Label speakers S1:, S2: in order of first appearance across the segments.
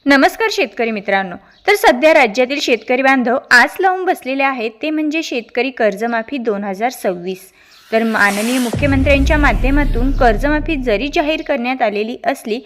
S1: नमस्कार शेतकरी मित्रांनो। तर सध्या राज्यातील शेतकरी बांधव आस लावून बसलेले आहेत ते म्हणजे शेतकरी कर्जमाफी 2026। तर माननीय मुख्यमंत्र्यांच्या माध्यमातून कर्जमाफी जरी जाहीर करण्यात आलेली असली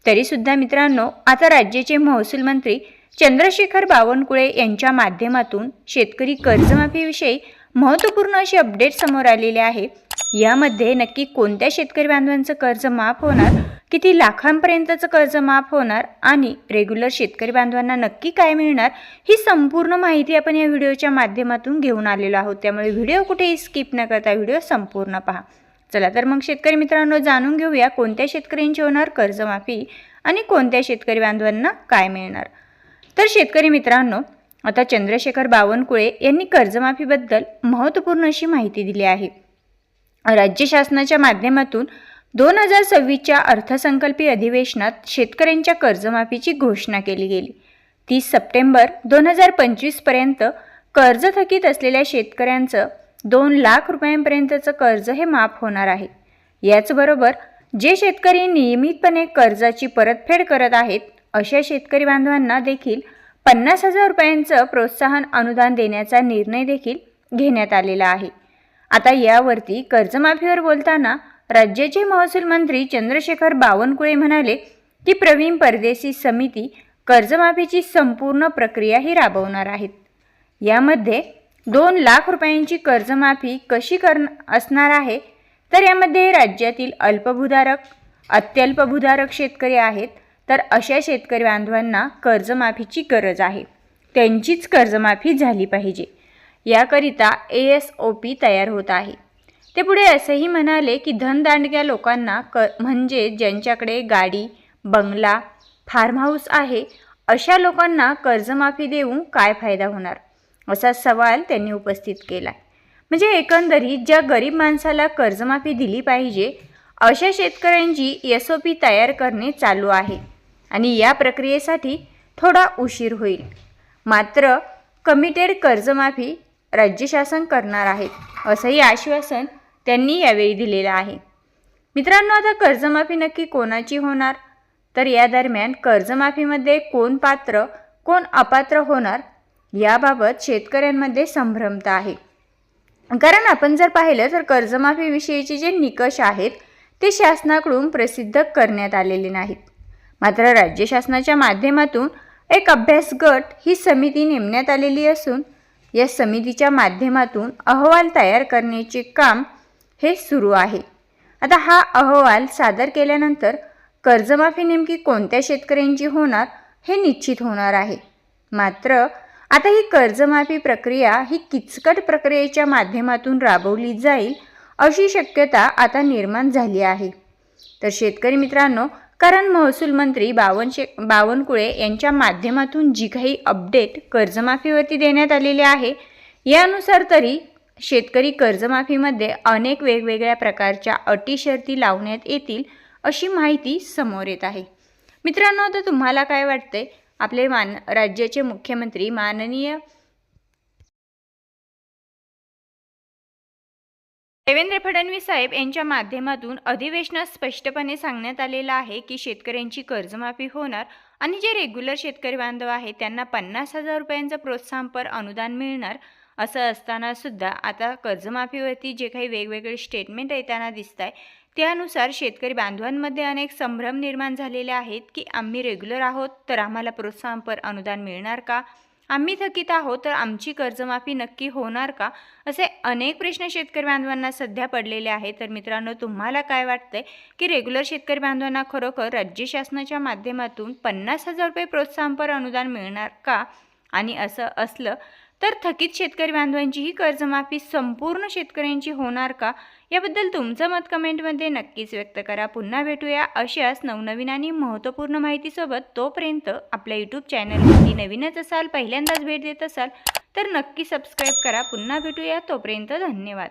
S1: तरी सुद्धा मित्रांनो आता राज्याचे महसूल मंत्री चंद्रशेखर बावनकुळे यांच्या माध्यमातून शेतकरी कर्जमाफीविषयी महत्त्वपूर्ण अशी अपडेट समोर आलेले आहे। यामध्ये नक्की कोणत्या शेतकरी बांधवांचं कर्ज माफ होणार, किती लाखांपर्यंतचं कर्ज माफ होणार आणि रेग्युलर शेतकरी बांधवांना नक्की काय मिळणार, ही संपूर्ण माहिती आपण या व्हिडिओच्या माध्यमातून घेऊन आलेलो आहोत। त्यामुळे व्हिडिओ कुठेही स्किप न करता व्हिडिओ संपूर्ण पहा। चला तर मग शेतकरी मित्रांनो जाणून घेऊया कोणत्या शेतकऱ्यांची होणार कर्जमाफी आणि कोणत्या शेतकरी बांधवांना काय मिळणार। तर शेतकरी मित्रांनो आता चंद्रशेखर बावनकुळे यांनी कर्जमाफीबद्दल महत्त्वपूर्ण अशी माहिती दिली आहे। राज्य शासनाच्या माध्यमातून 2026च्या अर्थसंकल्पीय अधिवेशनात शेतकऱ्यांच्या कर्जमाफीची घोषणा केली गेली। 30 सप्टेंबर 2025 पर्यंत कर्ज थकीत असलेल्या शेतकऱ्यांचं 2 लाख रुपयांपर्यंतचं कर्ज हे माफ होणार आहे। याचबरोबर जे शेतकरी नियमितपणे कर्जाची परतफेड करत आहेत अशा शेतकरी बांधवांना देखील 50,000 रुपयांचं प्रोत्साहन अनुदान देण्याचा निर्णय देखील घेण्यात आलेला आहे। आता यावरती कर्जमाफीवर बोलताना राज्याचे महसूल मंत्री चंद्रशेखर बावनकुळे म्हणाले की प्रवीण परदेशी समिती कर्जमाफीची संपूर्ण प्रक्रिया ही राबवणार आहेत। यामध्ये 2 लाख रुपयांची कर्जमाफी कशी असणार आहे, तर यामध्ये राज्यातील अल्पभूधारक, अत्यल्पभूधारक शेतकरी आहेत, तर अशा शेतकरी बांधवांना कर्जमाफीची गरज आहे, त्यांचीच कर्जमाफी झाली पाहिजे। याकरिता ASOP तयार होत आहे। ते पुढे असेही म्हणाले की धनदांडग्या लोकांना म्हणजे ज्यांच्याकडे गाडी, बंगला, फार्म हाऊस आहे अशा लोकांना कर्जमाफी देऊन काय फायदा होणार, असा सवाल त्यांनी उपस्थित केला। म्हणजे एकंदरीत ज्या गरीब माणसाला कर्जमाफी दिली पाहिजे अशा शेतकऱ्यांची SOP तयार करणे चालू आहे आणि या प्रक्रियेसाठी थोडा उशीर होईल, मात्र कमिटेड कर्जमाफी राज्य शासन करणार आहे असंही आश्वासन त्यांनी यावेळी दिलेलं आहे। मित्रांनो आता कर्जमाफी नक्की कोणाची होणार, तर या दरम्यान कर्जमाफीमध्ये कोण पात्र कोण अपात्र होणार याबाबत शेतकऱ्यांमध्ये संभ्रमता आहे। कारण आपण जर पाहिलं तर कर्जमाफीविषयीचे जे निकष आहेत ते शासनाकडून प्रसिद्ध करण्यात आलेले नाहीत, मात्र राज्य शासनाच्या माध्यमातून एक अभ्यास गट ही समिती नेमण्यात आलेली असून या समितीच्या माध्यमातून अहवाल तयार करण्याचे काम हे सुरू आहे। आता हा अहवाल सादर केल्यानंतर कर्जमाफी नेमकी कोणत्या शेतकऱ्यांची होणार हे निश्चित होणार आहे। मात्र आता ही कर्जमाफी प्रक्रिया ही किचकट प्रक्रियेच्या माध्यमातून राबवली जाईल अशी शक्यता आता निर्माण झाली आहे। तर शेतकरी मित्रांनो कारण महसूल मंत्री बावनकुळे यांच्या माध्यमातून जी काही अपडेट कर्जमाफीवरती देण्यात आलेली आहे यानुसार तरी शेतकरी कर्जमाफीमध्ये अनेक वेगवेगळ्या प्रकारच्या अटी शर्ती लावण्यात येतील अशी माहिती समोर येत आहे। मित्रांनो आता तुम्हाला काय वाटते, आपले राज्याचे मुख्यमंत्री माननीय देवेंद्र फडणवीस साहेब यांच्या माध्यमातून अधिवेशनात स्पष्टपणे सांगण्यात आलेलं आहे की शेतकऱ्यांची कर्जमाफी होणार आणि जे रेग्युलर शेतकरी बांधव आहेत त्यांना 50,000 रुपयांचं प्रोत्साहनपर अनुदान मिळणार। असं असताना सुद्धा आता कर्जमाफीवरती जे काही वेगवेगळे स्टेटमेंट येताना दिसत आहे त्यानुसार शेतकरी बांधवांमध्ये अनेक संभ्रम निर्माण झालेले आहेत की आम्ही रेग्युलर आहोत तर आम्हाला प्रोत्साहनपर अनुदान मिळणार का, आम्ही थकीत आहोत तर आमची कर्जमाफी नक्की होणार का, असे अनेक प्रश्न शेतकरी बांधवांना सध्या पडलेले आहेत। तर मित्रांनो तुम्हाला काय वाटतंय की रेग्युलर शेतकरी बांधवांना खरोखर राज्य शासनाच्या माध्यमातून 50,000 रुपये प्रोत्साहनपर अनुदान मिळणार का, आणि असं असलं तर थकीत शेतकरी बांधवांची ही कर्जमाफी संपूर्ण शेतकऱ्यांची होणार का, याबद्दल तुमचं मत कमेंटमध्ये नक्कीच व्यक्त करा। पुन्हा भेटूया अशाच नवनवीन आणि महत्त्वपूर्ण माहितीसोबत। तोपर्यंत आपल्या यूट्यूब चॅनलवरती नवीनच असाल, पहिल्यांदाच भेट देत असाल तर नक्की सबस्क्राईब करा। पुन्हा भेटूया, तोपर्यंत धन्यवाद।